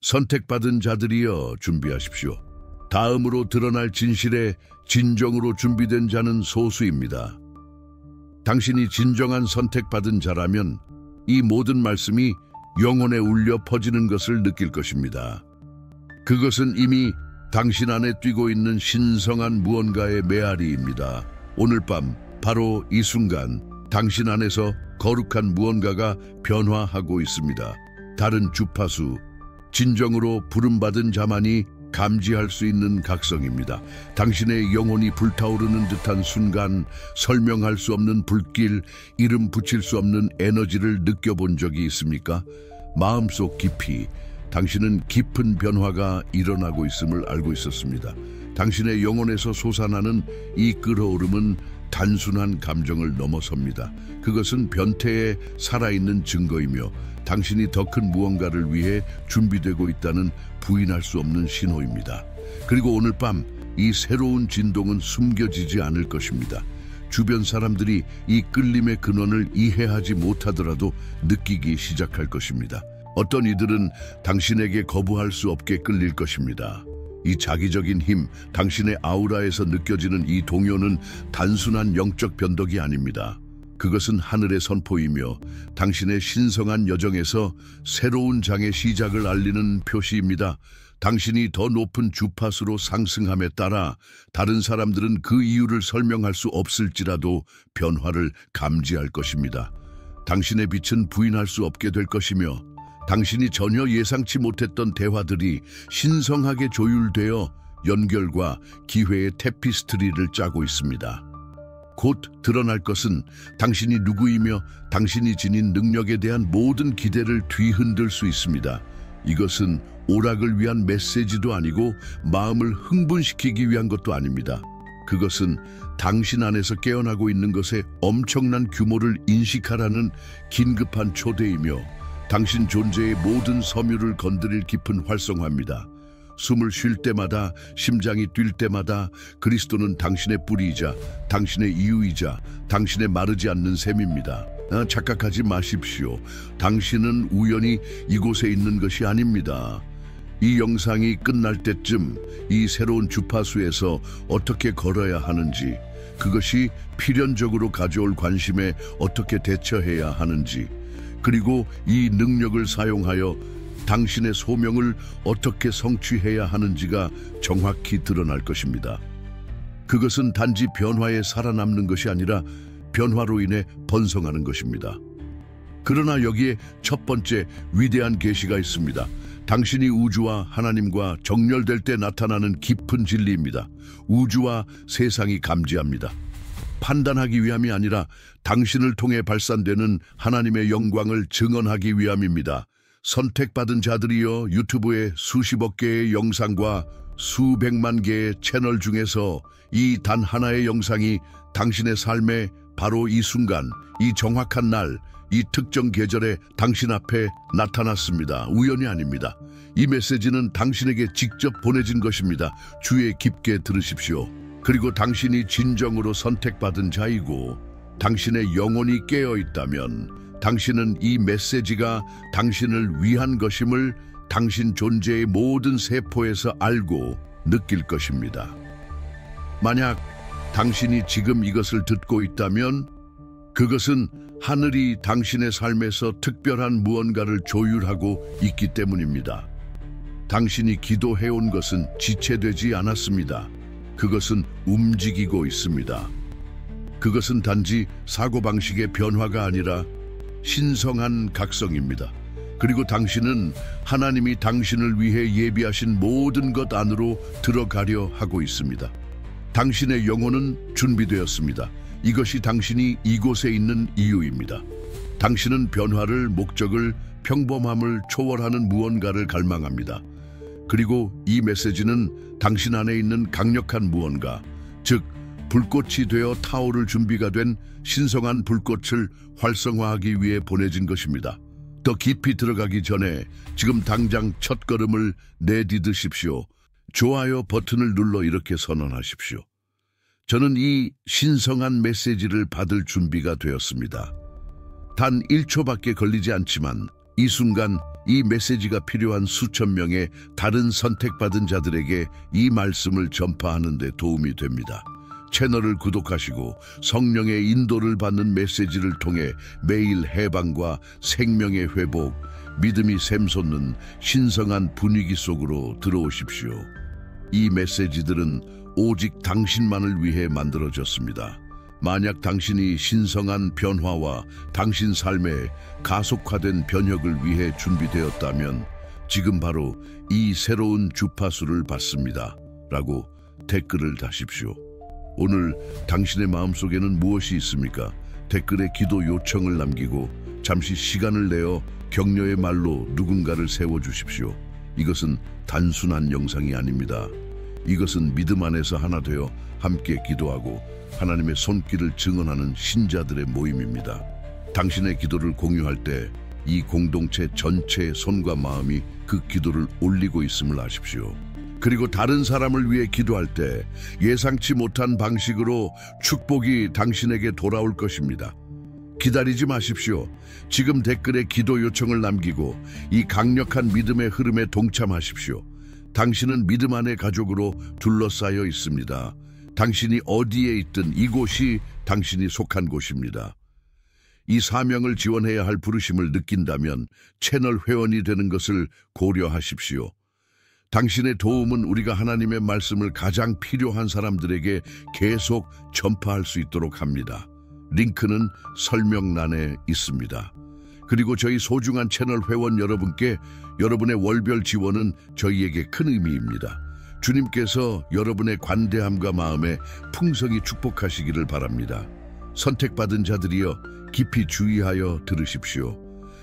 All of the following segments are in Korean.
선택받은 자들이여 준비하십시오. 다음으로 드러날 진실에 진정으로 준비된 자는 소수입니다. 당신이 진정한 선택받은 자라면 이 모든 말씀이 영혼에 울려 퍼지는 것을 느낄 것입니다. 그것은 이미 당신 안에 뛰고 있는 신성한 무언가의 메아리입니다. 오늘 밤 바로 이 순간 당신 안에서 거룩한 무언가가 변화하고 있습니다. 다른 주파수, 진정으로 부름받은 자만이 감지할 수 있는 각성입니다. 당신의 영혼이 불타오르는 듯한 순간, 설명할 수 없는 불길, 이름 붙일 수 없는 에너지를 느껴본 적이 있습니까? 마음속 깊이 당신은 깊은 변화가 일어나고 있음을 알고 있었습니다. 당신의 영혼에서 솟아나는 이 끓어오름은 단순한 감정을 넘어섭니다. 그것은 변태에 살아있는 증거이며 당신이 더 큰 무언가를 위해 준비되고 있다는 부인할 수 없는 신호입니다. 그리고 오늘 밤 이 새로운 진동은 숨겨지지 않을 것입니다. 주변 사람들이 이 끌림의 근원을 이해하지 못하더라도 느끼기 시작할 것입니다. 어떤 이들은 당신에게 거부할 수 없게 끌릴 것입니다. 이 자기적인 힘, 당신의 아우라에서 느껴지는 이 동요는 단순한 영적 변덕이 아닙니다. 그것은 하늘의 선포이며 당신의 신성한 여정에서 새로운 장의 시작을 알리는 표시입니다. 당신이 더 높은 주파수로 상승함에 따라 다른 사람들은 그 이유를 설명할 수 없을지라도 변화를 감지할 것입니다. 당신의 빛은 부인할 수 없게 될 것이며 당신이 전혀 예상치 못했던 대화들이 신성하게 조율되어 연결과 기회의 테피스트리를 짜고 있습니다. 곧 드러날 것은 당신이 누구이며 당신이 지닌 능력에 대한 모든 기대를 뒤흔들 수 있습니다. 이것은 오락을 위한 메시지도 아니고 마음을 흥분시키기 위한 것도 아닙니다. 그것은 당신 안에서 깨어나고 있는 것의 엄청난 규모를 인식하라는 긴급한 초대이며 당신 존재의 모든 섬유를 건드릴 깊은 활성화입니다. 숨을 쉴 때마다, 심장이 뛸 때마다 그리스도는 당신의 뿌리이자 당신의 이유이자 당신의 마르지 않는 샘입니다. 착각하지 마십시오. 당신은 우연히 이곳에 있는 것이 아닙니다. 이 영상이 끝날 때쯤 이 새로운 주파수에서 어떻게 걸어야 하는지, 그것이 필연적으로 가져올 관심에 어떻게 대처해야 하는지, 그리고 이 능력을 사용하여 당신의 소명을 어떻게 성취해야 하는지가 정확히 드러날 것입니다. 그것은 단지 변화에 살아남는 것이 아니라 변화로 인해 번성하는 것입니다. 그러나 여기에 첫 번째 위대한 계시가 있습니다. 당신이 우주와 하나님과 정렬될 때 나타나는 깊은 진리입니다. 우주와 세상이 감지합니다. 판단하기 위함이 아니라 당신을 통해 발산되는 하나님의 영광을 증언하기 위함입니다. 선택받은 자들이여, 유튜브에 수십억 개의 영상과 수백만 개의 채널 중에서 이 단 하나의 영상이 당신의 삶에 바로 이 순간, 이 정확한 날, 이 특정 계절에 당신 앞에 나타났습니다. 우연이 아닙니다. 이 메시지는 당신에게 직접 보내진 것입니다. 주의 깊게 들으십시오. 그리고 당신이 진정으로 선택받은 자이고 당신의 영혼이 깨어 있다면 당신은 이 메시지가 당신을 위한 것임을 당신 존재의 모든 세포에서 알고 느낄 것입니다. 만약 당신이 지금 이것을 듣고 있다면 그것은 하늘이 당신의 삶에서 특별한 무언가를 조율하고 있기 때문입니다. 당신이 기도해온 것은 지체되지 않았습니다. 그것은 움직이고 있습니다. 그것은 단지 사고방식의 변화가 아니라 신성한 각성입니다. 그리고 당신은 하나님이 당신을 위해 예비하신 모든 것 안으로 들어가려 하고 있습니다. 당신의 영혼은 준비되었습니다. 이것이 당신이 이곳에 있는 이유입니다. 당신은 변화를, 목적을, 평범함을 초월하는 무언가를 갈망합니다. 그리고 이 메시지는 당신 안에 있는 강력한 무언가, 즉 불꽃이 되어 타오를 준비가 된 신성한 불꽃을 활성화하기 위해 보내진 것입니다. 더 깊이 들어가기 전에 지금 당장 첫걸음을 내디드십시오. 좋아요 버튼을 눌러 이렇게 선언하십시오. 저는 이 신성한 메시지를 받을 준비가 되었습니다. 단 1초밖에 걸리지 않지만 이 순간 이 메시지가 필요한 수천 명의 다른 선택받은 자들에게 이 말씀을 전파하는 데 도움이 됩니다. 채널을 구독하시고 성령의 인도를 받는 메시지를 통해 매일 해방과 생명의 회복, 믿음이 샘솟는 신성한 분위기 속으로 들어오십시오. 이 메시지들은 오직 당신만을 위해 만들어졌습니다. 만약 당신이 신성한 변화와 당신 삶의 가속화된 변혁을 위해 준비되었다면 지금 바로 이 새로운 주파수를 받습니다. 라고 댓글을 다십시오. 오늘 당신의 마음속에는 무엇이 있습니까? 댓글에 기도 요청을 남기고 잠시 시간을 내어 격려의 말로 누군가를 세워주십시오. 이것은 단순한 영상이 아닙니다. 이것은 믿음 안에서 하나 되어 함께 기도하고 하나님의 손길을 증언하는 신자들의 모임입니다. 당신의 기도를 공유할 때 이 공동체 전체의 손과 마음이 그 기도를 올리고 있음을 아십시오. 그리고 다른 사람을 위해 기도할 때 예상치 못한 방식으로 축복이 당신에게 돌아올 것입니다. 기다리지 마십시오. 지금 댓글에 기도 요청을 남기고 이 강력한 믿음의 흐름에 동참하십시오. 당신은 믿음 안의 가족으로 둘러싸여 있습니다. 당신이 어디에 있든 이곳이 당신이 속한 곳입니다. 이 사명을 지원해야 할 부르심을 느낀다면 채널 회원이 되는 것을 고려하십시오. 당신의 도움은 우리가 하나님의 말씀을 가장 필요한 사람들에게 계속 전파할 수 있도록 합니다. 링크는 설명란에 있습니다. 그리고 저희 소중한 채널 회원 여러분께 여러분의 월별 지원은 저희에게 큰 의미입니다. 주님께서 여러분의 관대함과 마음에 풍성히 축복하시기를 바랍니다. 선택받은 자들이여 깊이 주의하여 들으십시오.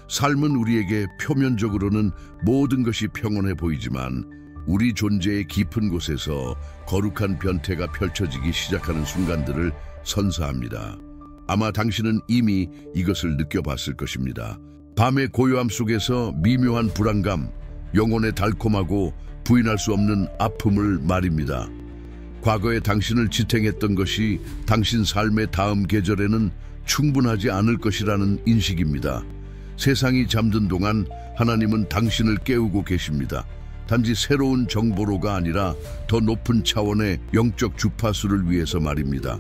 삶은 우리에게 표면적으로는 모든 것이 평온해 보이지만 우리 존재의 깊은 곳에서 거룩한 변태가 펼쳐지기 시작하는 순간들을 선사합니다. 아마 당신은 이미 이것을 느껴봤을 것입니다. 밤의 고요함 속에서 미묘한 불안감, 영혼의 달콤하고 부인할 수 없는 아픔을 말입니다. 과거에 당신을 지탱했던 것이 당신 삶의 다음 계절에는 충분하지 않을 것이라는 인식입니다. 세상이 잠든 동안 하나님은 당신을 깨우고 계십니다. 단지 새로운 정보로가 아니라 더 높은 차원의 영적 주파수를 위해서 말입니다.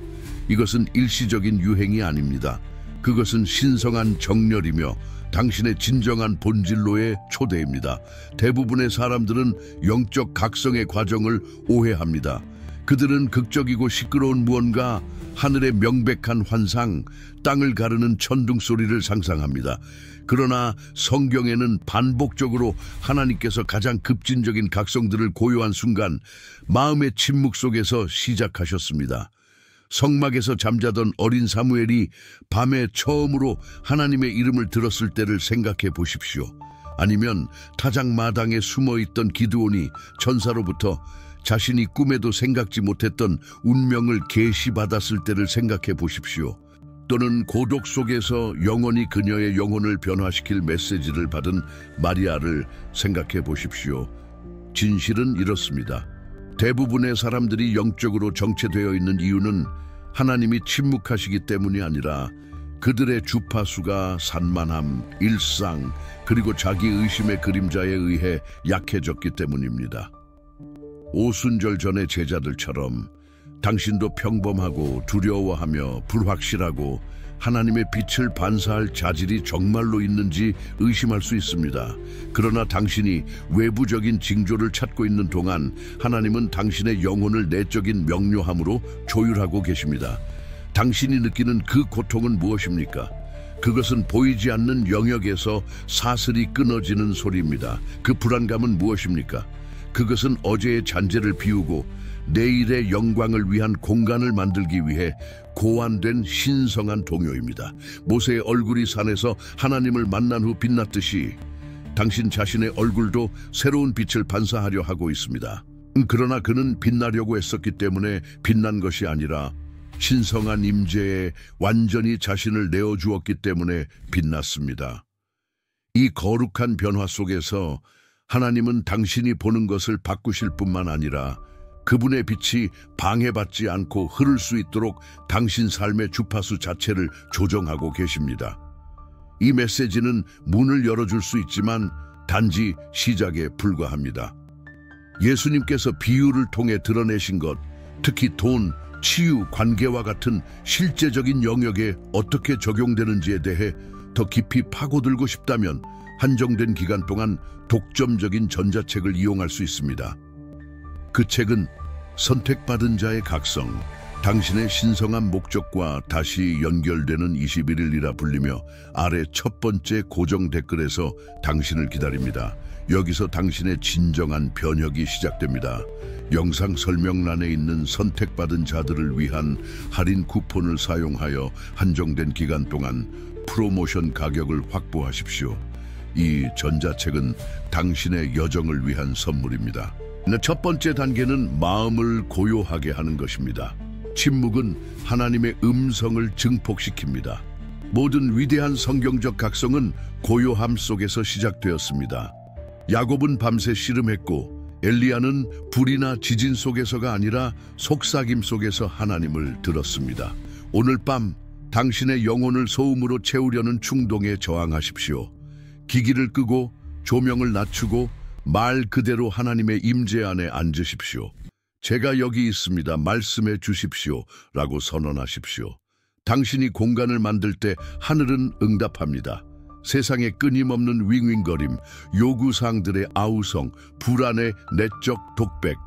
이것은 일시적인 유행이 아닙니다. 그것은 신성한 정렬이며 당신의 진정한 본질로의 초대입니다. 대부분의 사람들은 영적 각성의 과정을 오해합니다. 그들은 극적이고 시끄러운 무언가, 하늘의 명백한 환상, 땅을 가르는 천둥 소리를 상상합니다. 그러나 성경에는 반복적으로 하나님께서 가장 급진적인 각성들을 고요한 순간 마음의 침묵 속에서 시작하셨습니다. 성막에서 잠자던 어린 사무엘이 밤에 처음으로 하나님의 이름을 들었을 때를 생각해 보십시오. 아니면 타작마당에 숨어있던 기드온이 천사로부터 자신이 꿈에도 생각지 못했던 운명을 계시받았을 때를 생각해 보십시오. 또는 고독 속에서 영원히 그녀의 영혼을 변화시킬 메시지를 받은 마리아를 생각해 보십시오. 진실은 이렇습니다. 대부분의 사람들이 영적으로 정체되어 있는 이유는 하나님이 침묵하시기 때문이 아니라 그들의 주파수가 산만함, 일상, 그리고 자기 의심의 그림자에 의해 약해졌기 때문입니다. 오순절 전의 제자들처럼 당신도 평범하고 두려워하며 불확실하고 하나님의 빛을 반사할 자질이 정말로 있는지 의심할 수 있습니다. 그러나 당신이 외부적인 징조를 찾고 있는 동안 하나님은 당신의 영혼을 내적인 명료함으로 조율하고 계십니다. 당신이 느끼는 그 고통은 무엇입니까? 그것은 보이지 않는 영역에서 사슬이 끊어지는 소리입니다. 그 불안감은 무엇입니까? 그것은 어제의 잔재를 비우고 내일의 영광을 위한 공간을 만들기 위해 고안된 신성한 동요입니다. 모세의 얼굴이 산에서 하나님을 만난 후 빛났듯이 당신 자신의 얼굴도 새로운 빛을 반사하려 하고 있습니다. 그러나 그는 빛나려고 했었기 때문에 빛난 것이 아니라 신성한 임재에 완전히 자신을 내어주었기 때문에 빛났습니다. 이 거룩한 변화 속에서 하나님은 당신이 보는 것을 바꾸실 뿐만 아니라 그분의 빛이 방해받지 않고 흐를 수 있도록 당신 삶의 주파수 자체를 조정하고 계십니다. 이 메시지는 문을 열어줄 수 있지만 단지 시작에 불과합니다. 예수님께서 비유를 통해 드러내신 것, 특히 돈, 치유, 관계와 같은 실제적인 영역에 어떻게 적용되는지에 대해 더 깊이 파고들고 싶다면 한정된 기간 동안 독점적인 전자책을 이용할 수 있습니다. 그 책은 선택받은 자의 각성, 당신의 신성한 목적과 다시 연결되는 21일이라 불리며 아래 첫 번째 고정 댓글에서 당신을 기다립니다. 여기서 당신의 진정한 변혁이 시작됩니다. 영상 설명란에 있는 선택받은 자들을 위한 할인 쿠폰을 사용하여 한정된 기간 동안 프로모션 가격을 확보하십시오. 이 전자책은 당신의 여정을 위한 선물입니다. 첫 번째 단계는 마음을 고요하게 하는 것입니다. 침묵은 하나님의 음성을 증폭시킵니다. 모든 위대한 성경적 각성은 고요함 속에서 시작되었습니다. 야곱은 밤새 씨름했고 엘리야는 불이나 지진 속에서가 아니라 속삭임 속에서 하나님을 들었습니다. 오늘 밤 당신의 영혼을 소음으로 채우려는 충동에 저항하십시오. 기기를 끄고 조명을 낮추고 말 그대로 하나님의 임재 안에 앉으십시오. 제가 여기 있습니다. 말씀해 주십시오. 라고 선언하십시오. 당신이 공간을 만들 때 하늘은 응답합니다. 세상의 끊임없는 윙윙거림, 요구사항들의 아우성, 불안의 내적 독백,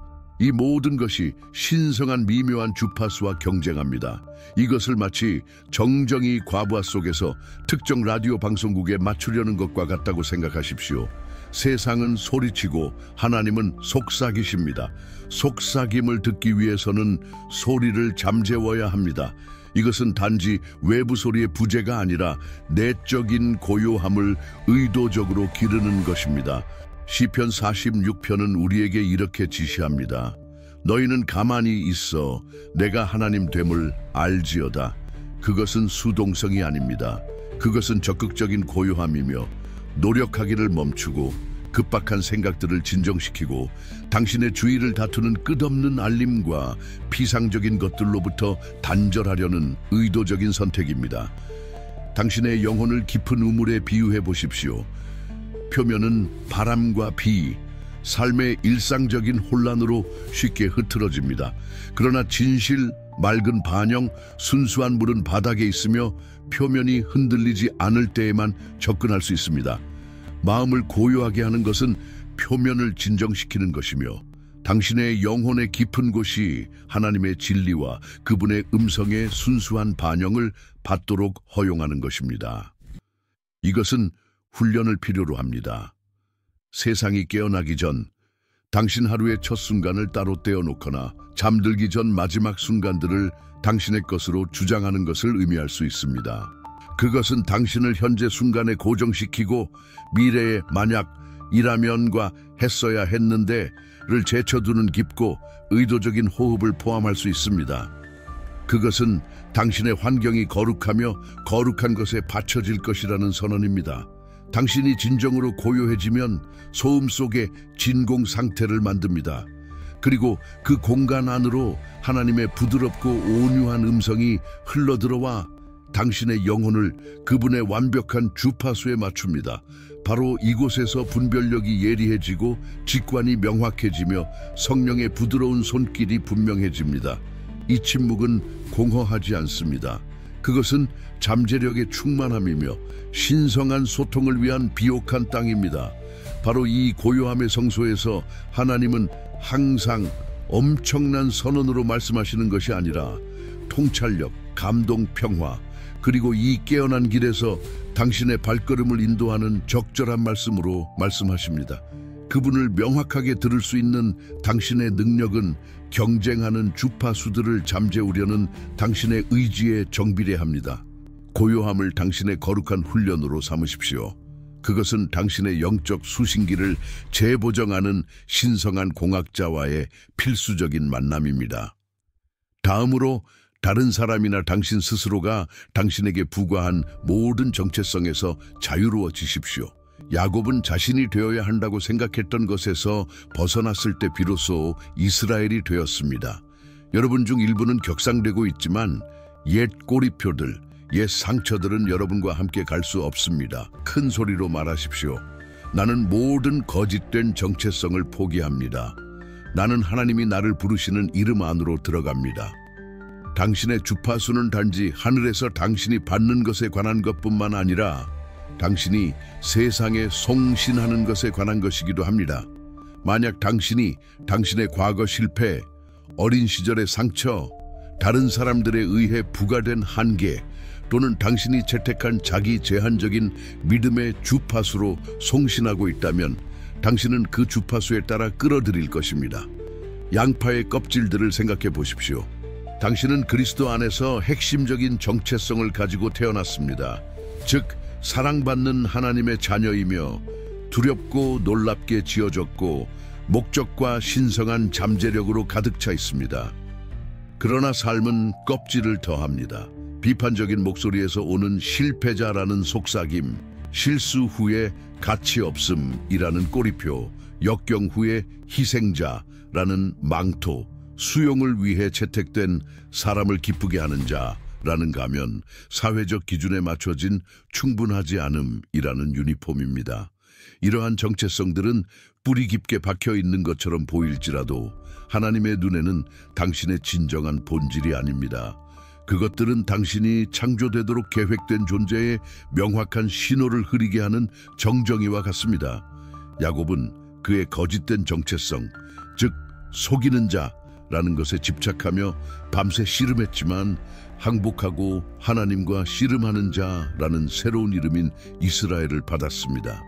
이 모든 것이 신성한 미묘한 주파수와 경쟁합니다. 이것을 마치 정정이 과부하 속에서 특정 라디오 방송국에 맞추려는 것과 같다고 생각하십시오. 세상은 소리치고 하나님은 속삭이십니다. 속삭임을 듣기 위해서는 소리를 잠재워야 합니다. 이것은 단지 외부 소리의 부재가 아니라 내적인 고요함을 의도적으로 기르는 것입니다. 시편 46편은 우리에게 이렇게 지시합니다. 너희는 가만히 있어 내가 하나님 됨을 알지어다. 그것은 수동성이 아닙니다. 그것은 적극적인 고요함이며 노력하기를 멈추고 급박한 생각들을 진정시키고 당신의 주의를 다투는 끝없는 알림과 피상적인 것들로부터 단절하려는 의도적인 선택입니다. 당신의 영혼을 깊은 우물에 비유해 보십시오. 표면은 바람과 비, 삶의 일상적인 혼란으로 쉽게 흐트러집니다. 그러나 진실, 맑은 반영, 순수한 물은 바닥에 있으며 표면이 흔들리지 않을 때에만 접근할 수 있습니다. 마음을 고요하게 하는 것은 표면을 진정시키는 것이며 당신의 영혼의 깊은 곳이 하나님의 진리와 그분의 음성의 순수한 반영을 받도록 허용하는 것입니다. 이것은 훈련을 필요로 합니다. 세상이 깨어나기 전 당신 하루의 첫 순간을 따로 떼어놓거나 잠들기 전 마지막 순간들을 당신의 것으로 주장하는 것을 의미할 수 있습니다. 그것은 당신을 현재 순간에 고정시키고 미래에 만약 이라면과 했어야 했는데를 제쳐두는 깊고 의도적인 호흡을 포함할 수 있습니다. 그것은 당신의 환경이 거룩하며 거룩한 것에 받쳐질 것이라는 선언입니다. 당신이 진정으로 고요해지면 소음 속에 진공 상태를 만듭니다. 그리고 그 공간 안으로 하나님의 부드럽고 온유한 음성이 흘러들어와 당신의 영혼을 그분의 완벽한 주파수에 맞춥니다. 바로 이곳에서 분별력이 예리해지고 직관이 명확해지며 성령의 부드러운 손길이 분명해집니다. 이 침묵은 공허하지 않습니다. 그것은 잠재력의 충만함이며 신성한 소통을 위한 비옥한 땅입니다. 바로 이 고요함의 성소에서 하나님은 항상 엄청난 선언으로 말씀하시는 것이 아니라 통찰력, 감동, 평화, 그리고 이 깨어난 길에서 당신의 발걸음을 인도하는 적절한 말씀으로 말씀하십니다. 그분을 명확하게 들을 수 있는 당신의 능력은 경쟁하는 주파수들을 잠재우려는 당신의 의지에 정비례합니다. 고요함을 당신의 거룩한 훈련으로 삼으십시오. 그것은 당신의 영적 수신기를 재보정하는 신성한 공학자와의 필수적인 만남입니다. 다음으로 다른 사람이나 당신 스스로가 당신에게 부과한 모든 정체성에서 자유로워지십시오. 야곱은 자신이 되어야 한다고 생각했던 것에서 벗어났을 때 비로소 이스라엘이 되었습니다. 여러분 중 일부는 격상되고 있지만 옛 꼬리표들, 옛 상처들은 여러분과 함께 갈 수 없습니다. 큰 소리로 말하십시오. 나는 모든 거짓된 정체성을 포기합니다. 나는 하나님이 나를 부르시는 이름 안으로 들어갑니다. 당신의 주파수는 단지 하늘에서 당신이 받는 것에 관한 것뿐만 아니라 당신이 세상에 송신하는 것에 관한 것이기도 합니다. 만약 당신이 당신의 과거 실패, 어린 시절의 상처, 다른 사람들에 의해 부과된 한계, 또는 당신이 채택한 자기 제한적인 믿음의 주파수로 송신하고 있다면 당신은 그 주파수에 따라 끌어들일 것입니다. 양파의 껍질들을 생각해 보십시오. 당신은 그리스도 안에서 핵심적인 정체성을 가지고 태어났습니다. 즉, 사랑받는 하나님의 자녀이며 두렵고 놀랍게 지어졌고 목적과 신성한 잠재력으로 가득 차 있습니다. 그러나 삶은 껍질을 더합니다. 비판적인 목소리에서 오는 실패자라는 속삭임, 실수 후에 가치 없음이라는 꼬리표, 역경 후에 희생자라는 망토, 수용을 위해 채택된 사람을 기쁘게 하는 자라는 가면, 사회적 기준에 맞춰진 충분하지 않음이라는 유니폼입니다. 이러한 정체성들은 뿌리 깊게 박혀 있는 것처럼 보일지라도 하나님의 눈에는 당신의 진정한 본질이 아닙니다. 그것들은 당신이 창조되도록 계획된 존재의 명확한 신호를 흐리게 하는 정정이와 같습니다. 야곱은 그의 거짓된 정체성, 즉 속이는 자라는 것에 집착하며 밤새 씨름했지만 항복하고 하나님과 씨름하는 자라는 새로운 이름인 이스라엘을 받았습니다.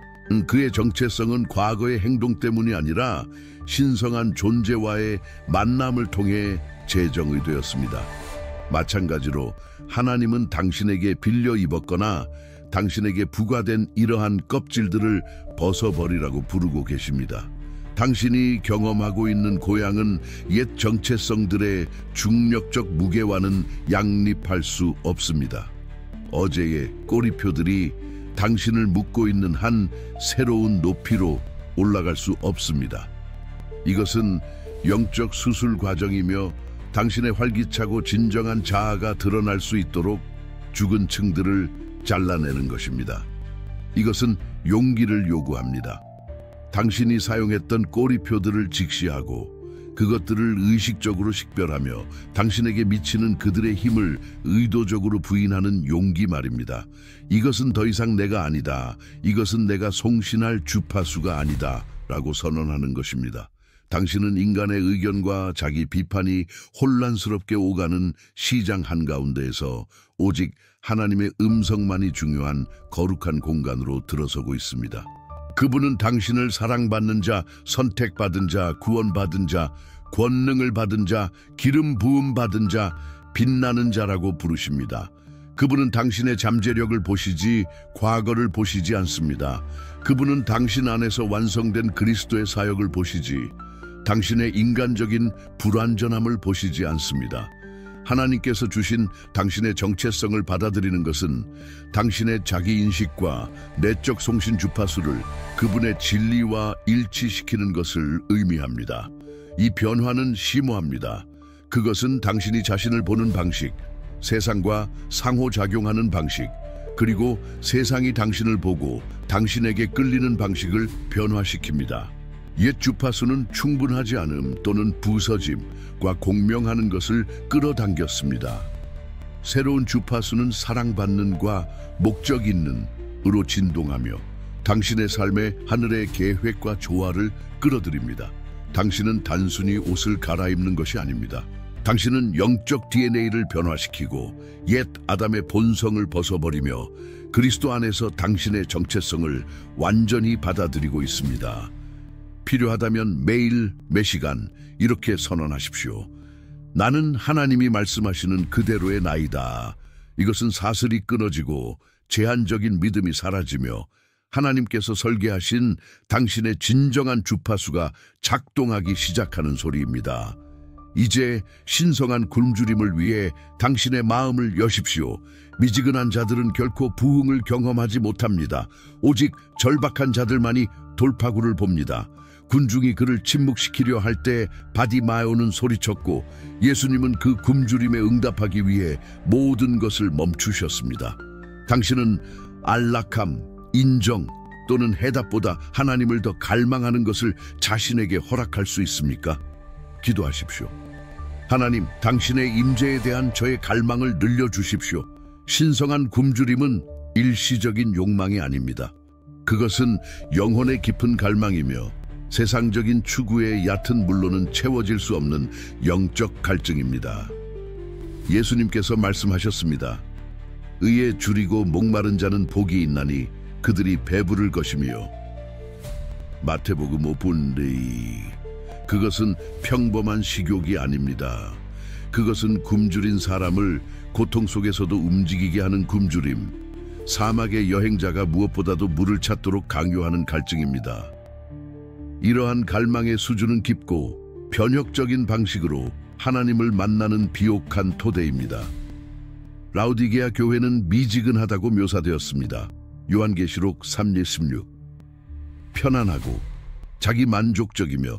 그의 정체성은 과거의 행동 때문이 아니라 신성한 존재와의 만남을 통해 재정이 되었습니다. 마찬가지로 하나님은 당신에게 빌려 입었거나 당신에게 부과된 이러한 껍질들을 벗어버리라고 부르고 계십니다. 당신이 경험하고 있는 고향은 옛 정체성들의 중력적 무게와는 양립할 수 없습니다. 어제의 꼬리표들이 당신을 묶고 있는 한 새로운 높이로 올라갈 수 없습니다. 이것은 영적 수술 과정이며 당신의 활기차고 진정한 자아가 드러날 수 있도록 죽은 층들을 잘라내는 것입니다. 이것은 용기를 요구합니다. 당신이 사용했던 꼬리표들을 직시하고 그것들을 의식적으로 식별하며 당신에게 미치는 그들의 힘을 의도적으로 부인하는 용기 말입니다. 이것은 더 이상 내가 아니다. 이것은 내가 송신할 주파수가 아니다. 라고 선언하는 것입니다. 당신은 인간의 의견과 자기 비판이 혼란스럽게 오가는 시장 한가운데에서 오직 하나님의 음성만이 중요한 거룩한 공간으로 들어서고 있습니다. 그분은 당신을 사랑받는 자, 선택받은 자, 구원받은 자, 권능을 받은 자, 기름 부음 받은 자, 빛나는 자라고 부르십니다. 그분은 당신의 잠재력을 보시지 과거를 보시지 않습니다. 그분은 당신 안에서 완성된 그리스도의 사역을 보시지 당신의 인간적인 불완전함을 보시지 않습니다. 하나님께서 주신 당신의 정체성을 받아들이는 것은 당신의 자기인식과 내적 송신 주파수를 그분의 진리와 일치시키는 것을 의미합니다. 이 변화는 심오합니다. 그것은 당신이 자신을 보는 방식, 세상과 상호작용하는 방식, 그리고 세상이 당신을 보고 당신에게 끌리는 방식을 변화시킵니다. 옛 주파수는 충분하지 않음 또는 부서짐과 공명하는 것을 끌어당겼습니다. 새로운 주파수는 사랑받는과 목적 있는으로 진동하며 당신의 삶에 하늘의 계획과 조화를 끌어들입니다. 당신은 단순히 옷을 갈아입는 것이 아닙니다. 당신은 영적 DNA를 변화시키고 옛 아담의 본성을 벗어버리며 그리스도 안에서 당신의 정체성을 완전히 받아들이고 있습니다. 필요하다면 매일 매시간 이렇게 선언하십시오. 나는 하나님이 말씀하시는 그대로의 나이다. 이것은 사슬이 끊어지고 제한적인 믿음이 사라지며 하나님께서 설계하신 당신의 진정한 주파수가 작동하기 시작하는 소리입니다. 이제 신성한 굶주림을 위해 당신의 마음을 여십시오. 미지근한 자들은 결코 부흥을 경험하지 못합니다. 오직 절박한 자들만이 돌파구를 봅니다. 군중이 그를 침묵시키려 할 때 바디마요는 소리쳤고 예수님은 그 굶주림에 응답하기 위해 모든 것을 멈추셨습니다. 당신은 안락함, 인정 또는 해답보다 하나님을 더 갈망하는 것을 자신에게 허락할 수 있습니까? 기도하십시오. 하나님, 당신의 임재에 대한 저의 갈망을 늘려주십시오. 신성한 굶주림은 일시적인 욕망이 아닙니다. 그것은 영혼의 깊은 갈망이며 세상적인 추구의 얕은 물로는 채워질 수 없는 영적 갈증입니다. 예수님께서 말씀하셨습니다. 의에 줄이고 목마른 자는 복이 있나니 그들이 배부를 것이며 마태복음 5분 그것은 평범한 식욕이 아닙니다. 그것은 굶주린 사람을 고통 속에서도 움직이게 하는 굶주림, 사막의 여행자가 무엇보다도 물을 찾도록 강요하는 갈증입니다. 이러한 갈망의 수준은 깊고 변혁적인 방식으로 하나님을 만나는 비옥한 토대입니다. 라우디게아 교회는 미지근하다고 묘사되었습니다. 요한계시록 3:16. 편안하고 자기 만족적이며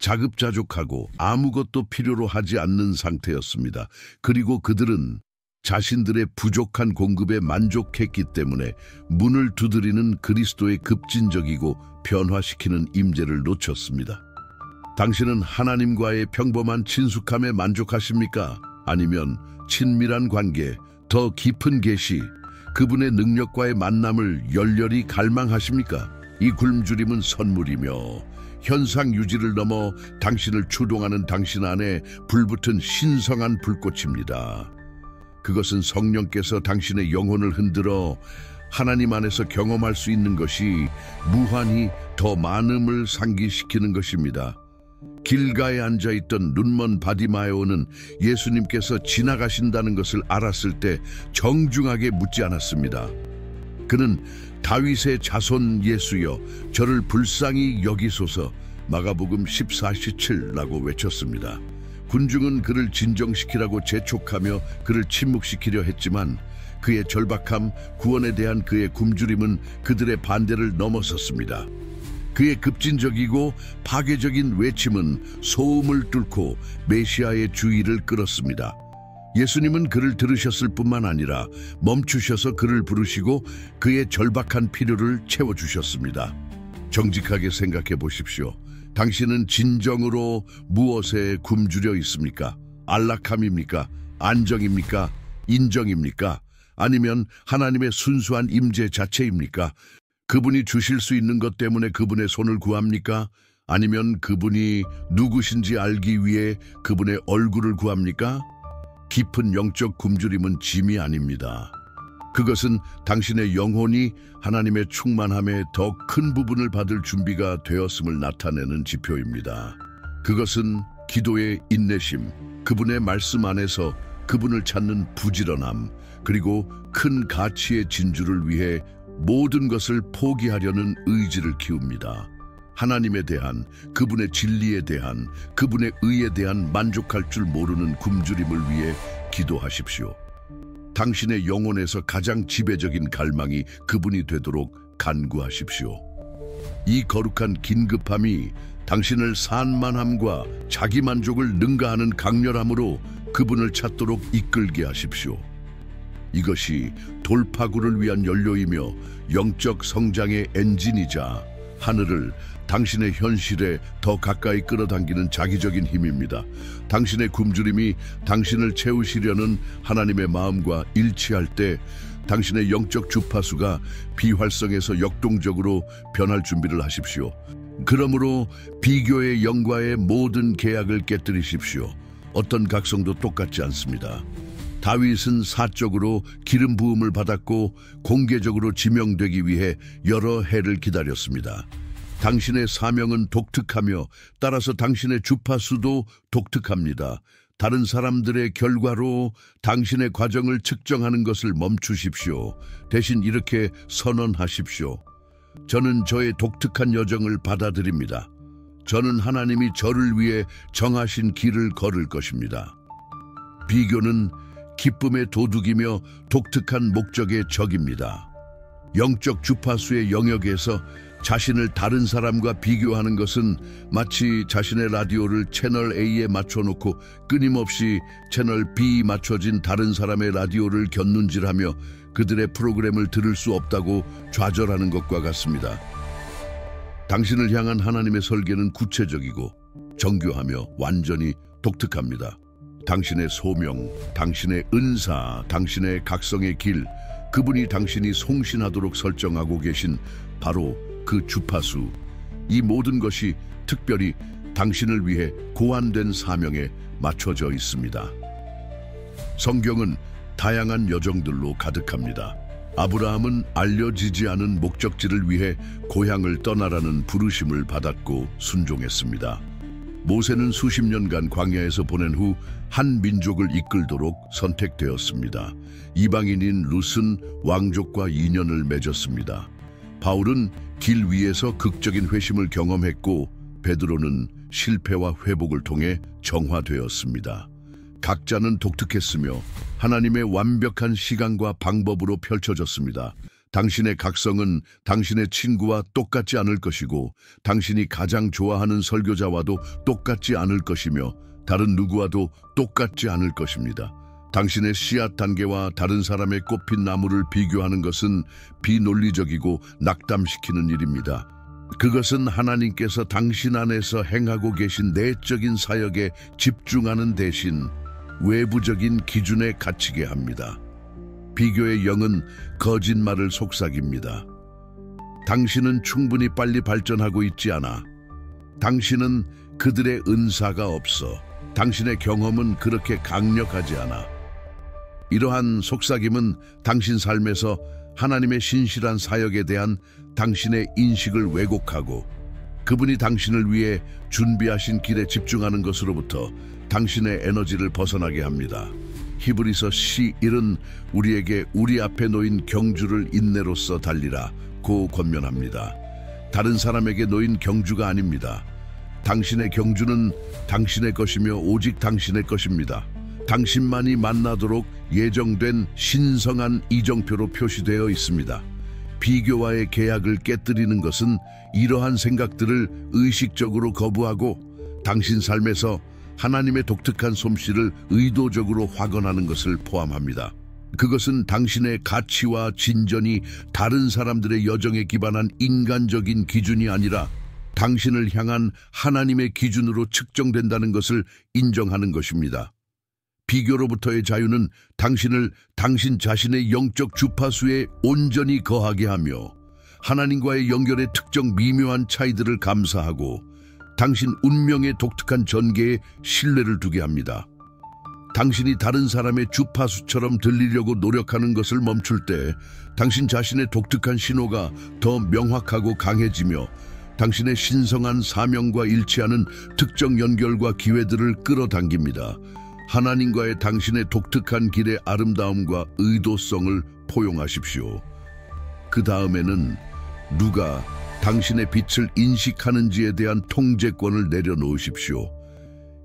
자급자족하고 아무것도 필요로 하지 않는 상태였습니다. 그리고 그들은 자신들의 부족한 공급에 만족했기 때문에 문을 두드리는 그리스도의 급진적이고 변화시키는 임재를 놓쳤습니다. 당신은 하나님과의 평범한 친숙함에 만족하십니까? 아니면 친밀한 관계, 더 깊은 계시, 그분의 능력과의 만남을 열렬히 갈망하십니까? 이 굶주림은 선물이며 현상 유지를 넘어 당신을 추동하는 당신 안에 불붙은 신성한 불꽃입니다. 그것은 성령께서 당신의 영혼을 흔들어 하나님 안에서 경험할 수 있는 것이 무한히 더 많음을 상기시키는 것입니다. 길가에 앉아있던 눈먼 바디마에오는 예수님께서 지나가신다는 것을 알았을 때 정중하게 묻지 않았습니다. 그는 다윗의 자손 예수여 저를 불쌍히 여기소서 마가복음 14:17라고 외쳤습니다. 군중은 그를 진정시키라고 재촉하며 그를 침묵시키려 했지만 그의 절박함, 구원에 대한 그의 굶주림은 그들의 반대를 넘어섰습니다. 그의 급진적이고 파괴적인 외침은 소음을 뚫고 메시아의 주의를 끌었습니다. 예수님은 그를 들으셨을 뿐만 아니라 멈추셔서 그를 부르시고 그의 절박한 필요를 채워주셨습니다. 정직하게 생각해 보십시오. 당신은 진정으로 무엇에 굶주려 있습니까? 안락함입니까? 안정입니까? 인정입니까? 아니면 하나님의 순수한 임재 자체입니까? 그분이 주실 수 있는 것 때문에 그분의 손을 구합니까? 아니면 그분이 누구신지 알기 위해 그분의 얼굴을 구합니까? 깊은 영적 굶주림은 짐이 아닙니다. 그것은 당신의 영혼이 하나님의 충만함의 더 큰 부분을 받을 준비가 되었음을 나타내는 지표입니다. 그것은 기도의 인내심, 그분의 말씀 안에서 그분을 찾는 부지런함, 그리고 큰 가치의 진주를 위해 모든 것을 포기하려는 의지를 키웁니다. 하나님에 대한, 그분의 진리에 대한, 그분의 의에 대한 만족할 줄 모르는 굶주림을 위해 기도하십시오. 당신의 영혼에서 가장 지배적인 갈망이 그분이 되도록 간구하십시오. 이 거룩한 긴급함이 당신을 산만함과 자기만족을 능가하는 강렬함으로 그분을 찾도록 이끌게 하십시오. 이것이 돌파구를 위한 연료이며 영적 성장의 엔진이자 하늘을 당신의 현실에 더 가까이 끌어당기는 자기적인 힘입니다. 당신의 굶주림이 당신을 채우시려는 하나님의 마음과 일치할 때 당신의 영적 주파수가 비활성에서 역동적으로 변할 준비를 하십시오. 그러므로 비교의 영과의 모든 계약을 깨뜨리십시오. 어떤 각성도 똑같지 않습니다. 다윗은 사적으로 기름 부음을 받았고 공개적으로 지명되기 위해 여러 해를 기다렸습니다. 당신의 사명은 독특하며 따라서 당신의 주파수도 독특합니다. 다른 사람들의 결과로 당신의 과정을 측정하는 것을 멈추십시오. 대신 이렇게 선언하십시오. 저는 저의 독특한 여정을 받아들입니다. 저는 하나님이 저를 위해 정하신 길을 걸을 것입니다. 비교는 기쁨의 도둑이며 독특한 목적의 적입니다. 영적 주파수의 영역에서 자신을 다른 사람과 비교하는 것은 마치 자신의 라디오를 채널 A에 맞춰놓고 끊임없이 채널 B에 맞춰진 다른 사람의 라디오를 곁눈질하며 그들의 프로그램을 들을 수 없다고 좌절하는 것과 같습니다. 당신을 향한 하나님의 설계는 구체적이고 정교하며 완전히 독특합니다. 당신의 소명, 당신의 은사, 당신의 각성의 길, 그분이 당신이 송신하도록 설정하고 계신 바로 그 주파수, 이 모든 것이 특별히 당신을 위해 고안된 사명에 맞춰져 있습니다. 성경은 다양한 여정들로 가득합니다. 아브라함은 알려지지 않은 목적지를 위해 고향을 떠나라는 부르심을 받았고 순종했습니다. 모세는 수십 년간 광야에서 보낸 후 한 민족을 이끌도록 선택되었습니다. 이방인인 룻은 왕족과 인연을 맺었습니다. 바울은 길 위에서 극적인 회심을 경험했고 베드로는 실패와 회복을 통해 정화되었습니다. 각자는 독특했으며 하나님의 완벽한 시간과 방법으로 펼쳐졌습니다. 당신의 각성은 당신의 친구와 똑같지 않을 것이고 당신이 가장 좋아하는 설교자와도 똑같지 않을 것이며 다른 누구와도 똑같지 않을 것입니다. 당신의 씨앗 단계와 다른 사람의 꽃핀 나무를 비교하는 것은 비논리적이고 낙담시키는 일입니다. 그것은 하나님께서 당신 안에서 행하고 계신 내적인 사역에 집중하는 대신 외부적인 기준에 갇히게 합니다. 비교의 영은 거짓말을 속삭입니다. 당신은 충분히 빨리 발전하고 있지 않아. 당신은 그들의 은사가 없어. 당신의 경험은 그렇게 강력하지 않아. 이러한 속삭임은 당신 삶에서 하나님의 신실한 사역에 대한 당신의 인식을 왜곡하고 그분이 당신을 위해 준비하신 길에 집중하는 것으로부터 당신의 에너지를 벗어나게 합니다. 히브리서 11은 우리에게 우리 앞에 놓인 경주를 인내로써 달리라 고 권면합니다. 다른 사람에게 놓인 경주가 아닙니다. 당신의 경주는 당신의 것이며 오직 당신의 것입니다. 당신만이 만나도록 예정된 신성한 이정표로 표시되어 있습니다. 비교와의 계약을 깨뜨리는 것은 이러한 생각들을 의식적으로 거부하고 당신 삶에서 하나님의 독특한 솜씨를 의도적으로 확언하는 것을 포함합니다. 그것은 당신의 가치와 진전이 다른 사람들의 여정에 기반한 인간적인 기준이 아니라 당신을 향한 하나님의 기준으로 측정된다는 것을 인정하는 것입니다. 비교로부터의 자유는 당신을 당신 자신의 영적 주파수에 온전히 거하게 하며 하나님과의 연결의 특정 미묘한 차이들을 감사하고 당신 운명의 독특한 전개에 신뢰를 두게 합니다. 당신이 다른 사람의 주파수처럼 들리려고 노력하는 것을 멈출 때 당신 자신의 독특한 신호가 더 명확하고 강해지며 당신의 신성한 사명과 일치하는 특정 연결과 기회들을 끌어당깁니다. 하나님과의 당신의 독특한 길의 아름다움과 의도성을 포용하십시오. 그 다음에는 누가 당신의 빛을 인식하는지에 대한 통제권을 내려놓으십시오.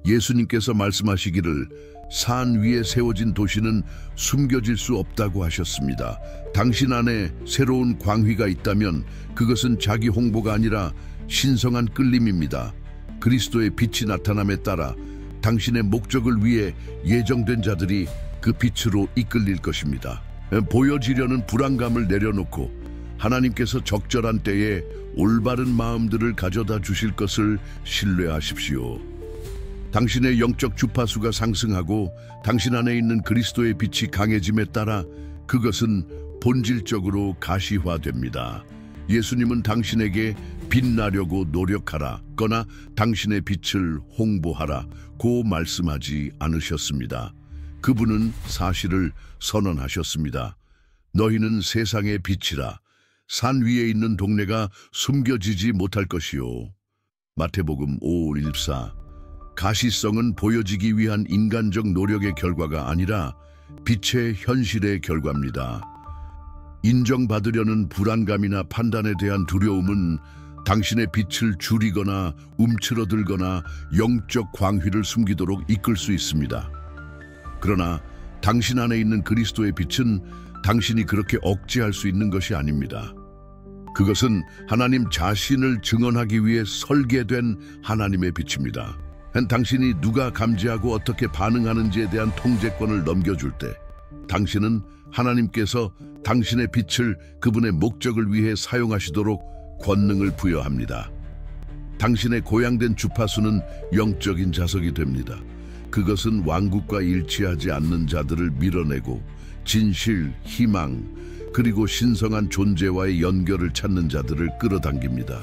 예수님께서 말씀하시기를 산 위에 세워진 도시는 숨겨질 수 없다고 하셨습니다. 당신 안에 새로운 광휘가 있다면 그것은 자기 홍보가 아니라 신성한 끌림입니다. 그리스도의 빛이 나타남에 따라 당신의 목적을 위해 예정된 자들이 그 빛으로 이끌릴 것입니다. 보여지려는 불안감을 내려놓고 하나님께서 적절한 때에 올바른 마음들을 가져다 주실 것을 신뢰하십시오. 당신의 영적 주파수가 상승하고 당신 안에 있는 그리스도의 빛이 강해짐에 따라 그것은 본질적으로 가시화됩니다. 예수님은 당신에게 빛나려고 노력하라 거나 당신의 빛을 홍보하라 고 말씀하지 않으셨습니다. 그분은 사실을 선언하셨습니다. 너희는 세상의 빛이라. 산 위에 있는 동네가 숨겨지지 못할 것이요. 마태복음 5:14. 가시성은 보여지기 위한 인간적 노력의 결과가 아니라 빛의 현실의 결과입니다. 인정받으려는 불안감이나 판단에 대한 두려움은 당신의 빛을 줄이거나 움츠러들거나 영적 광휘를 숨기도록 이끌 수 있습니다. 그러나 당신 안에 있는 그리스도의 빛은 당신이 그렇게 억제할 수 있는 것이 아닙니다. 그것은 하나님 자신을 증언하기 위해 설계된 하나님의 빛입니다. 당신이 누가 감지하고 어떻게 반응하는지에 대한 통제권을 넘겨줄 때 당신은 하나님께서 당신의 빛을 그분의 목적을 위해 사용하시도록 권능을 부여합니다. 당신의 고양된 주파수는 영적인 자석이 됩니다. 그것은 왕국과 일치하지 않는 자들을 밀어내고 진실, 희망, 그리고 신성한 존재와의 연결을 찾는 자들을 끌어당깁니다.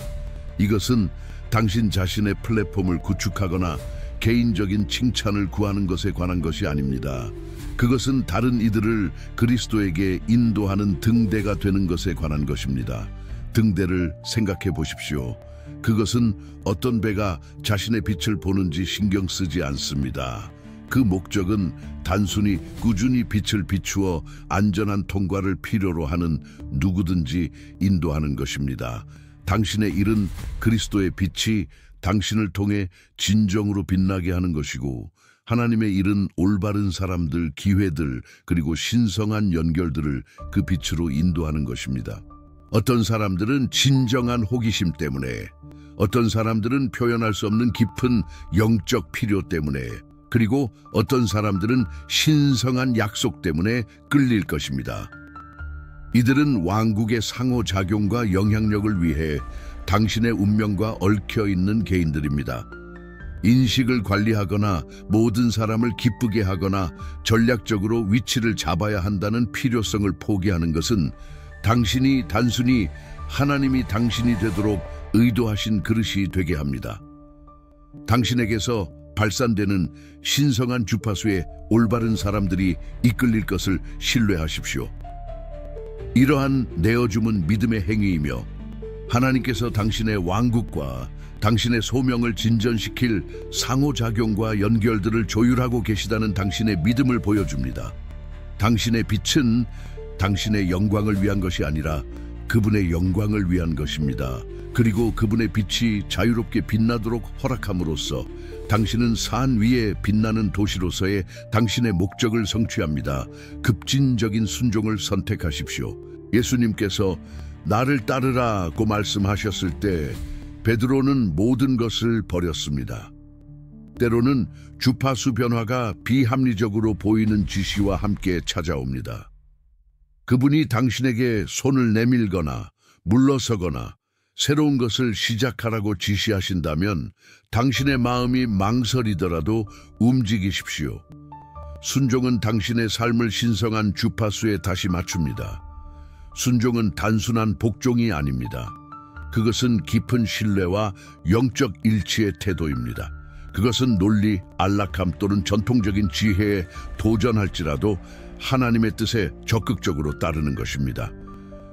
이것은 당신 자신의 플랫폼을 구축하거나 개인적인 칭찬을 구하는 것에 관한 것이 아닙니다. 그것은 다른 이들을 그리스도에게 인도하는 등대가 되는 것에 관한 것입니다. 등대를 생각해 보십시오. 그것은 어떤 배가 자신의 빛을 보는지 신경 쓰지 않습니다. 그 목적은 단순히 꾸준히 빛을 비추어 안전한 통과를 필요로 하는 누구든지 인도하는 것입니다. 당신의 일은 그리스도의 빛이 당신을 통해 진정으로 빛나게 하는 것이고, 하나님의 일은 올바른 사람들, 기회들, 그리고 신성한 연결들을 그 빛으로 인도하는 것입니다. 어떤 사람들은 진정한 호기심 때문에, 어떤 사람들은 표현할 수 없는 깊은 영적 필요 때문에, 그리고 어떤 사람들은 신성한 약속 때문에 끌릴 것입니다. 이들은 왕국의 상호작용과 영향력을 위해 당신의 운명과 얽혀있는 개인들입니다. 인식을 관리하거나 모든 사람을 기쁘게 하거나 전략적으로 위치를 잡아야 한다는 필요성을 포기하는 것은 당신이 단순히 하나님이 당신이 되도록 의도하신 그릇이 되게 합니다. 당신에게서 발산되는 신성한 주파수에 올바른 사람들이 이끌릴 것을 신뢰하십시오. 이러한 내어줌은 믿음의 행위이며 하나님께서 당신의 왕국과 당신의 소명을 진전시킬 상호작용과 연결들을 조율하고 계시다는 당신의 믿음을 보여줍니다. 당신의 빛은 당신의 영광을 위한 것이 아니라 그분의 영광을 위한 것입니다. 그리고 그분의 빛이 자유롭게 빛나도록 허락함으로써 당신은 산 위에 빛나는 도시로서의 당신의 목적을 성취합니다. 급진적인 순종을 선택하십시오. 예수님께서 나를 따르라고 말씀하셨을 때 베드로는 모든 것을 버렸습니다. 때로는 주파수 변화가 비합리적으로 보이는 지시와 함께 찾아옵니다. 그분이 당신에게 손을 내밀거나 물러서거나 새로운 것을 시작하라고 지시하신다면 당신의 마음이 망설이더라도 움직이십시오. 순종은 당신의 삶을 신성한 주파수에 다시 맞춥니다. 순종은 단순한 복종이 아닙니다. 그것은 깊은 신뢰와 영적 일치의 태도입니다. 그것은 논리, 안락함 또는 전통적인 지혜에 도전할지라도 하나님의 뜻에 적극적으로 따르는 것입니다.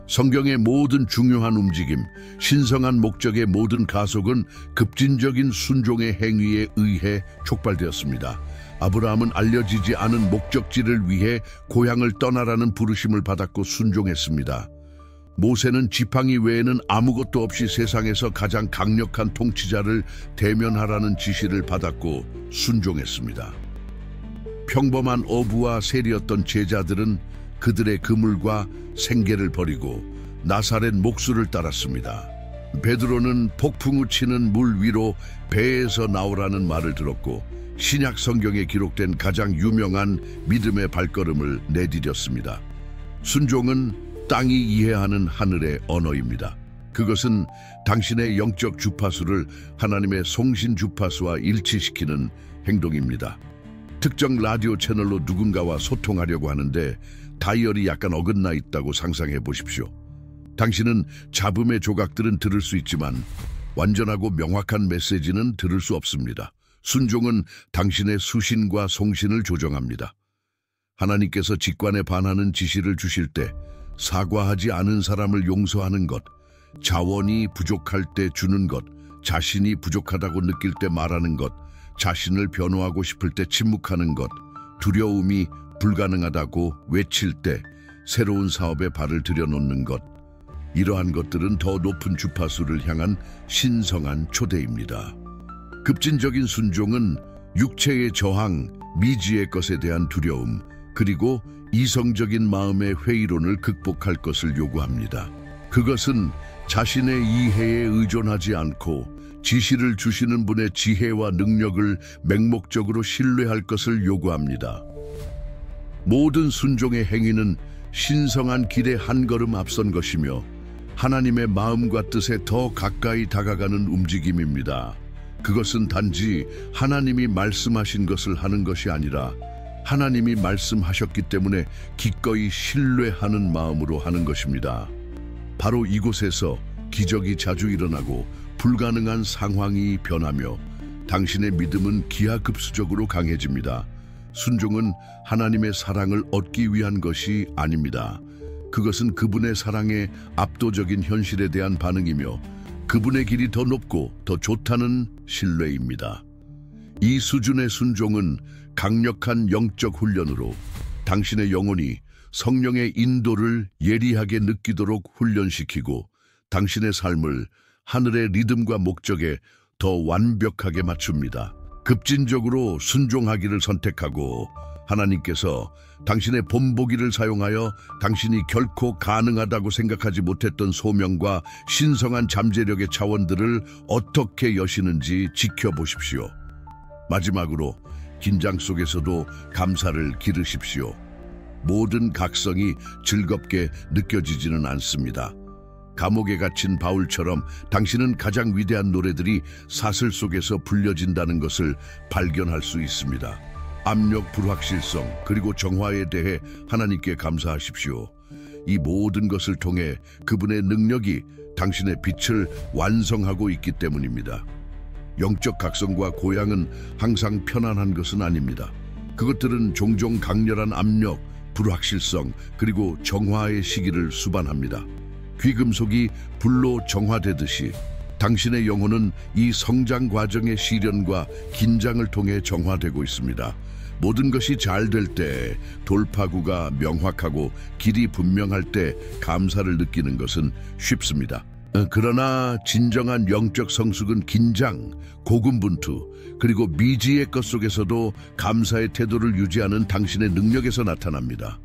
성경의 모든 중요한 움직임, 신성한 목적의 모든 가속은 급진적인 순종의 행위에 의해 촉발되었습니다. 아브라함은 알려지지 않은 목적지를 위해 고향을 떠나라는 부르심을 받았고 순종했습니다. 모세는 지팡이 외에는 아무것도 없이 세상에서 가장 강력한 통치자를 대면하라는 지시를 받았고 순종했습니다. 평범한 어부와 세리였던 제자들은 그들의 그물과 생계를 버리고 나사렛 목수를 따랐습니다. 베드로는 폭풍우 치는 물 위로 배에서 나오라는 말을 들었고 신약 성경에 기록된 가장 유명한 믿음의 발걸음을 내디뎠습니다. 순종은 땅이 이해하는 하늘의 언어입니다. 그것은 당신의 영적 주파수를 하나님의 송신 주파수와 일치시키는 행동입니다. 특정 라디오 채널로 누군가와 소통하려고 하는데 다이얼이 약간 어긋나 있다고 상상해 보십시오. 당신은 잡음의 조각들은 들을 수 있지만 완전하고 명확한 메시지는 들을 수 없습니다. 순종은 당신의 수신과 송신을 조정합니다. 하나님께서 직관에 반하는 지시를 주실 때 사과하지 않은 사람을 용서하는 것, 자원이 부족할 때 주는 것, 자신이 부족하다고 느낄 때 말하는 것, 자신을 변호하고 싶을 때 침묵하는 것, 두려움이 불가능하다고 외칠 때 새로운 사업에 발을 들여놓는 것, 이러한 것들은 더 높은 주파수를 향한 신성한 초대입니다. 급진적인 순종은 육체의 저항, 미지의 것에 대한 두려움, 그리고 이성적인 마음의 회의론을 극복할 것을 요구합니다. 그것은 자신의 이해에 의존하지 않고 지시를 주시는 분의 지혜와 능력을 맹목적으로 신뢰할 것을 요구합니다. 모든 순종의 행위는 신성한 길에 한 걸음 앞선 것이며 하나님의 마음과 뜻에 더 가까이 다가가는 움직임입니다. 그것은 단지 하나님이 말씀하신 것을 하는 것이 아니라 하나님이 말씀하셨기 때문에 기꺼이 신뢰하는 마음으로 하는 것입니다. 바로 이곳에서 기적이 자주 일어나고 불가능한 상황이 변하며 당신의 믿음은 기하급수적으로 강해집니다. 순종은 하나님의 사랑을 얻기 위한 것이 아닙니다. 그것은 그분의 사랑의 압도적인 현실에 대한 반응이며 그분의 길이 더 높고 더 좋다는 신뢰입니다. 이 수준의 순종은 강력한 영적 훈련으로 당신의 영혼이 성령의 인도를 예리하게 느끼도록 훈련시키고 당신의 삶을 하늘의 리듬과 목적에 더 완벽하게 맞춥니다. 급진적으로 순종하기를 선택하고 하나님께서 당신의 본보기를 사용하여 당신이 결코 가능하다고 생각하지 못했던 소명과 신성한 잠재력의 차원들을 어떻게 여시는지 지켜보십시오. 마지막으로 긴장 속에서도 감사를 기르십시오. 모든 각성이 즐겁게 느껴지지는 않습니다. 감옥에 갇힌 바울처럼 당신은 가장 위대한 노래들이 사슬 속에서 불려진다는 것을 발견할 수 있습니다. 압력, 불확실성, 그리고 정화에 대해 하나님께 감사하십시오. 이 모든 것을 통해 그분의 능력이 당신의 빛을 완성하고 있기 때문입니다. 영적 각성과 고향은 항상 편안한 것은 아닙니다. 그것들은 종종 강렬한 압력, 불확실성, 그리고 정화의 시기를 수반합니다. 귀금속이 불로 정화되듯이 당신의 영혼은 이 성장 과정의 시련과 긴장을 통해 정화되고 있습니다. 모든 것이 잘 될 때, 돌파구가 명확하고 길이 분명할 때 감사를 느끼는 것은 쉽습니다. 그러나 진정한 영적 성숙은 긴장, 고군분투, 그리고 미지의 것 속에서도 감사의 태도를 유지하는 당신의 능력에서 나타납니다.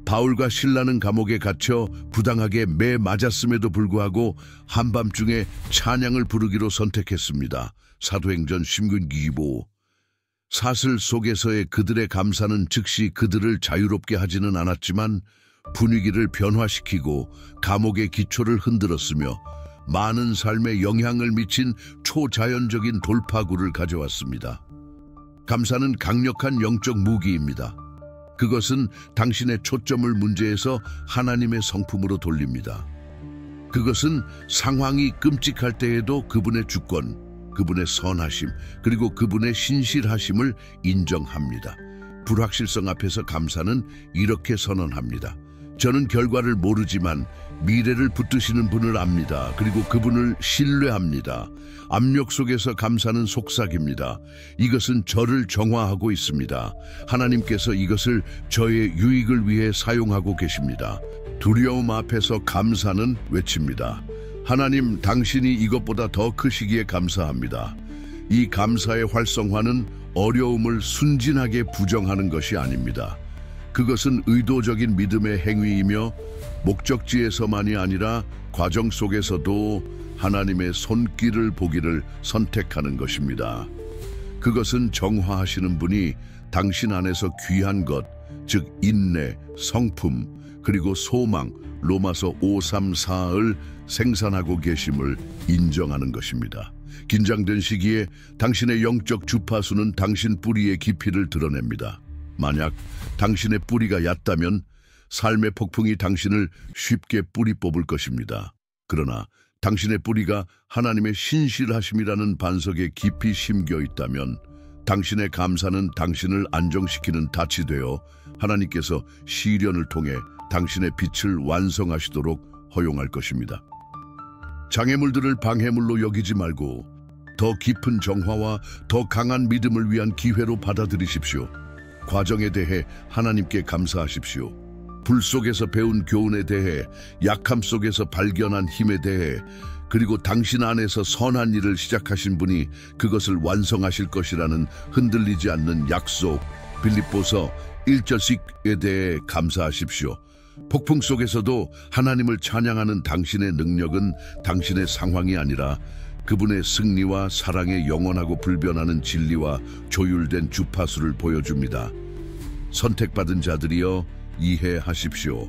바울과 실라는 감옥에 갇혀 부당하게 매 맞았음에도 불구하고 한밤중에 찬양을 부르기로 선택했습니다. 사도행전 10권 25. 사슬 속에서의 그들의 감사는 즉시 그들을 자유롭게 하지는 않았지만 분위기를 변화시키고 감옥의 기초를 흔들었으며 많은 삶에 영향을 미친 초자연적인 돌파구를 가져왔습니다. 감사는 강력한 영적 무기입니다. 그것은 당신의 초점을 문제에서 하나님의 성품으로 돌립니다. 그것은 상황이 끔찍할 때에도 그분의 주권, 그분의 선하심, 그리고 그분의 신실하심을 인정합니다. 불확실성 앞에서 감사는 이렇게 선언합니다. 저는 결과를 모르지만 미래를 붙드시는 분을 압니다. 그리고 그분을 신뢰합니다. 압력 속에서 감사는 속삭입니다. 이것은 저를 정화하고 있습니다. 하나님께서 이것을 저의 유익을 위해 사용하고 계십니다. 두려움 앞에서 감사는 외칩니다. 하나님, 당신이 이것보다 더 크시기에 감사합니다. 이 감사의 활성화는 어려움을 순진하게 부정하는 것이 아닙니다. 그것은 의도적인 믿음의 행위이며 목적지에서만이 아니라 과정 속에서도 하나님의 손길을 보기를 선택하는 것입니다. 그것은 정화하시는 분이 당신 안에서 귀한 것, 즉 인내, 성품, 그리고 소망, 로마서 5:3-4을 생산하고 계심을 인정하는 것입니다. 긴장된 시기에 당신의 영적 주파수는 당신 뿌리의 깊이를 드러냅니다. 만약 당신의 뿌리가 얕다면 삶의 폭풍이 당신을 쉽게 뿌리 뽑을 것입니다. 그러나 당신의 뿌리가 하나님의 신실하심이라는 반석에 깊이 심겨 있다면 당신의 감사는 당신을 안정시키는 닻이 되어 하나님께서 시련을 통해 당신의 빛을 완성하시도록 허용할 것입니다. 장애물들을 방해물로 여기지 말고 더 깊은 정화와 더 강한 믿음을 위한 기회로 받아들이십시오. 과정에 대해 하나님께 감사하십시오. 불 속에서 배운 교훈에 대해, 약함 속에서 발견한 힘에 대해, 그리고 당신 안에서 선한 일을 시작하신 분이 그것을 완성하실 것이라는 흔들리지 않는 약속, 빌립보서 1절씩에 대해 감사하십시오. 폭풍 속에서도 하나님을 찬양하는 당신의 능력은 당신의 상황이 아니라 그분의 승리와 사랑의 영원하고 불변하는 진리와 조율된 주파수를 보여줍니다. 선택받은 자들이여 이해하십시오.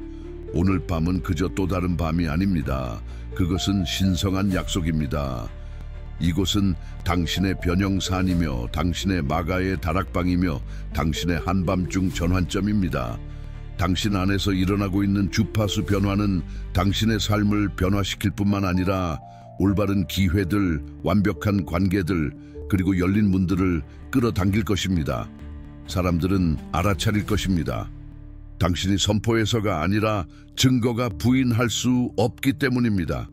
오늘 밤은 그저 또 다른 밤이 아닙니다. 그것은 신성한 약속입니다. 이곳은 당신의 변형산이며 당신의 마가의 다락방이며 당신의 한밤중 전환점입니다. 당신 안에서 일어나고 있는 주파수 변화는 당신의 삶을 변화시킬 뿐만 아니라 올바른 기회들, 완벽한 관계들, 그리고 열린 문들을 끌어당길 것입니다. 사람들은 알아차릴 것입니다. 당신이 선포해서가 아니라 증거가 부인할 수 없기 때문입니다.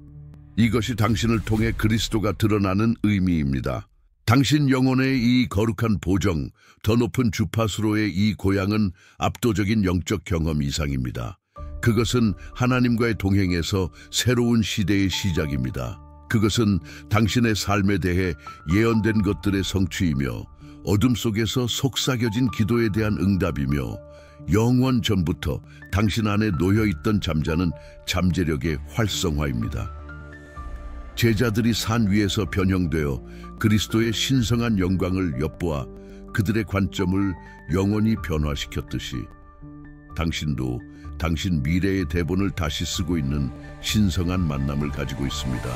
이것이 당신을 통해 그리스도가 드러나는 의미입니다. 당신 영혼의 이 거룩한 보정, 더 높은 주파수로의 이 고향은 압도적인 영적 경험 이상입니다. 그것은 하나님과의 동행에서 새로운 시대의 시작입니다. 그것은 당신의 삶에 대해 예언된 것들의 성취이며 어둠 속에서 속삭여진 기도에 대한 응답이며 영원 전부터 당신 안에 놓여있던 잠자는 잠재력의 활성화입니다. 제자들이 산 위에서 변형되어 그리스도의 신성한 영광을 엿보아 그들의 관점을 영원히 변화시켰듯이 당신도 당신 미래의 대본을 다시 쓰고 있는 신성한 만남을 가지고 있습니다.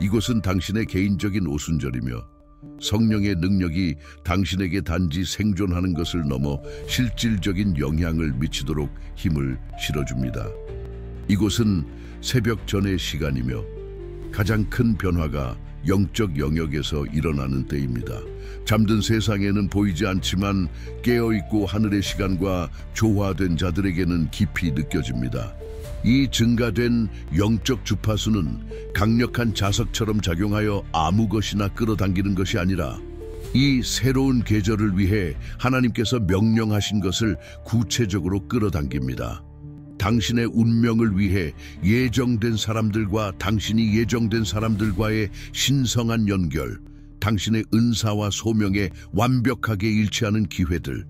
이곳은 당신의 개인적인 오순절이며 성령의 능력이 당신에게 단지 생존하는 것을 넘어 실질적인 영향을 미치도록 힘을 실어줍니다. 이곳은 새벽 전의 시간이며 가장 큰 변화가 영적 영역에서 일어나는 때입니다. 잠든 세상에는 보이지 않지만 깨어있고 하늘의 시간과 조화된 자들에게는 깊이 느껴집니다. 이 증가된 영적 주파수는 강력한 자석처럼 작용하여 아무 것이나 끌어당기는 것이 아니라 이 새로운 계절을 위해 하나님께서 명령하신 것을 구체적으로 끌어당깁니다. 당신의 운명을 위해 예정된 사람들과 당신이 예정된 사람들과의 신성한 연결, 당신의 은사와 소명에 완벽하게 일치하는 기회들,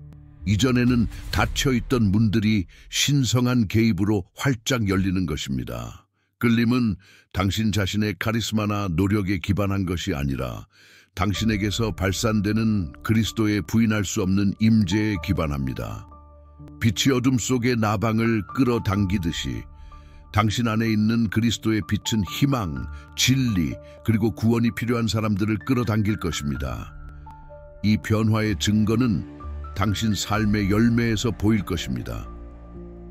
이전에는 닫혀있던 문들이 신성한 개입으로 활짝 열리는 것입니다. 끌림은 당신 자신의 카리스마나 노력에 기반한 것이 아니라 당신에게서 발산되는 그리스도의 부인할 수 없는 임재에 기반합니다. 빛이 어둠 속의 나방을 끌어당기듯이 당신 안에 있는 그리스도의 빛은 희망, 진리, 그리고 구원이 필요한 사람들을 끌어당길 것입니다. 이 변화의 증거는 당신 삶의 열매에서 보일 것입니다.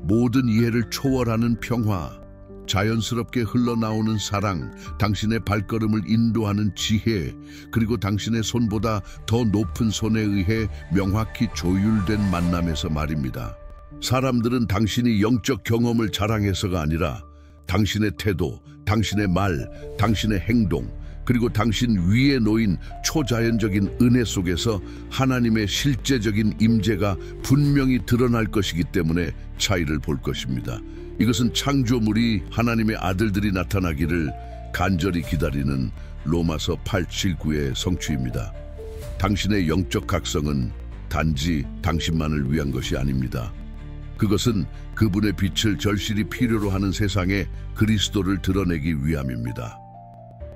모든 이해를 초월하는 평화, 자연스럽게 흘러나오는 사랑, 당신의 발걸음을 인도하는 지혜, 그리고 당신의 손보다 더 높은 손에 의해 명확히 조율된 만남에서 말입니다. 사람들은 당신이 영적 경험을 자랑해서가 아니라 당신의 태도, 당신의 말, 당신의 행동, 그리고 당신 위에 놓인 초자연적인 은혜 속에서 하나님의 실제적인 임재가 분명히 드러날 것이기 때문에 차이를 볼 것입니다. 이것은 창조물이 하나님의 아들들이 나타나기를 간절히 기다리는 로마서 8:7-9의 성취입니다. 당신의 영적 각성은 단지 당신만을 위한 것이 아닙니다. 그것은 그분의 빛을 절실히 필요로 하는 세상에 그리스도를 드러내기 위함입니다.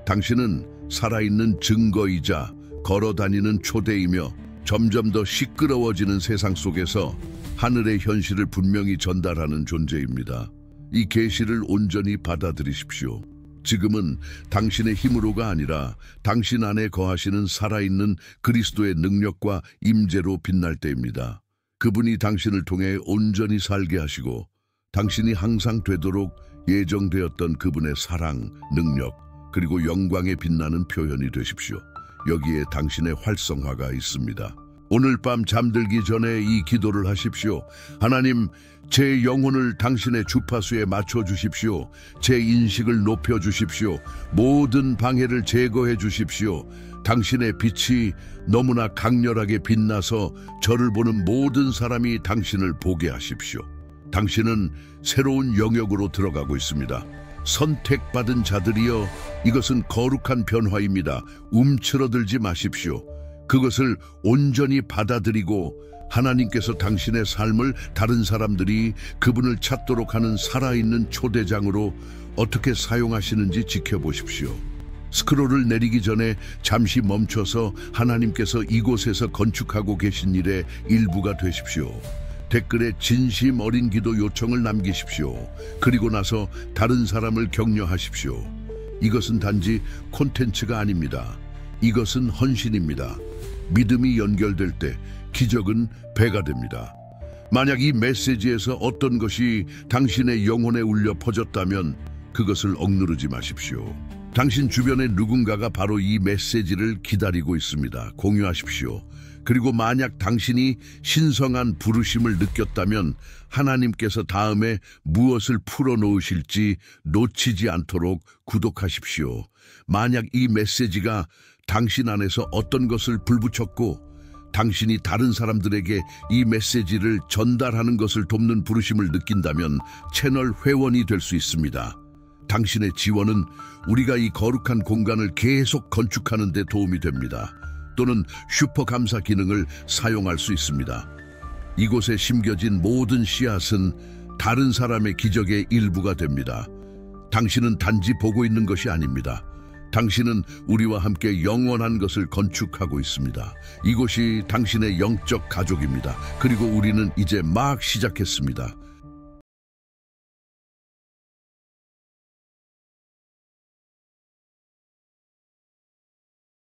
당신은 살아있는 증거이자 걸어다니는 초대이며 점점 더 시끄러워지는 세상 속에서 하늘의 현실을 분명히 전달하는 존재입니다. 이 계시를 온전히 받아들이십시오. 지금은 당신의 힘으로가 아니라 당신 안에 거하시는 살아있는 그리스도의 능력과 임재로 빛날 때입니다. 그분이 당신을 통해 온전히 살게 하시고 당신이 항상 되도록 예정되었던 그분의 사랑, 능력, 그리고 영광에 빛나는 표현이 되십시오. 여기에 당신의 활성화가 있습니다. 오늘 밤 잠들기 전에 이 기도를 하십시오. 하나님, 제 영혼을 당신의 주파수에 맞춰주십시오. 제 인식을 높여주십시오. 모든 방해를 제거해 주십시오. 당신의 빛이 너무나 강렬하게 빛나서 저를 보는 모든 사람이 당신을 보게 하십시오. 당신은 새로운 영역으로 들어가고 있습니다. 선택받은 자들이여, 이것은 거룩한 변화입니다. 움츠러들지 마십시오. 그것을 온전히 받아들이고 하나님께서 당신의 삶을 다른 사람들이 그분을 찾도록 하는 살아있는 초대장으로 어떻게 사용하시는지 지켜보십시오. 스크롤을 내리기 전에 잠시 멈춰서 하나님께서 이곳에서 건축하고 계신 일의 일부가 되십시오. 댓글에 진심 어린 기도 요청을 남기십시오. 그리고 나서 다른 사람을 격려하십시오. 이것은 단지 콘텐츠가 아닙니다. 이것은 헌신입니다. 믿음이 연결될 때 기적은 배가 됩니다. 만약 이 메시지에서 어떤 것이 당신의 영혼에 울려 퍼졌다면 그것을 억누르지 마십시오. 당신 주변에 누군가가 바로 이 메시지를 기다리고 있습니다. 공유하십시오. 그리고 만약 당신이 신성한 부르심을 느꼈다면 하나님께서 다음에 무엇을 풀어놓으실지 놓치지 않도록 구독하십시오. 만약 이 메시지가 당신 안에서 어떤 것을 불붙였고 당신이 다른 사람들에게 이 메시지를 전달하는 것을 돕는 부르심을 느낀다면 채널 회원이 될 수 있습니다. 당신의 지원은 우리가 이 거룩한 공간을 계속 건축하는 데 도움이 됩니다. 또는 슈퍼 감사 기능을 사용할 수 있습니다. 이곳에 심겨진 모든 씨앗은 다른 사람의 기적의 일부가 됩니다. 당신은 단지 보고 있는 것이 아닙니다. 당신은 우리와 함께 영원한 것을 건축하고 있습니다. 이곳이 당신의 영적 가족입니다. 그리고 우리는 이제 막 시작했습니다.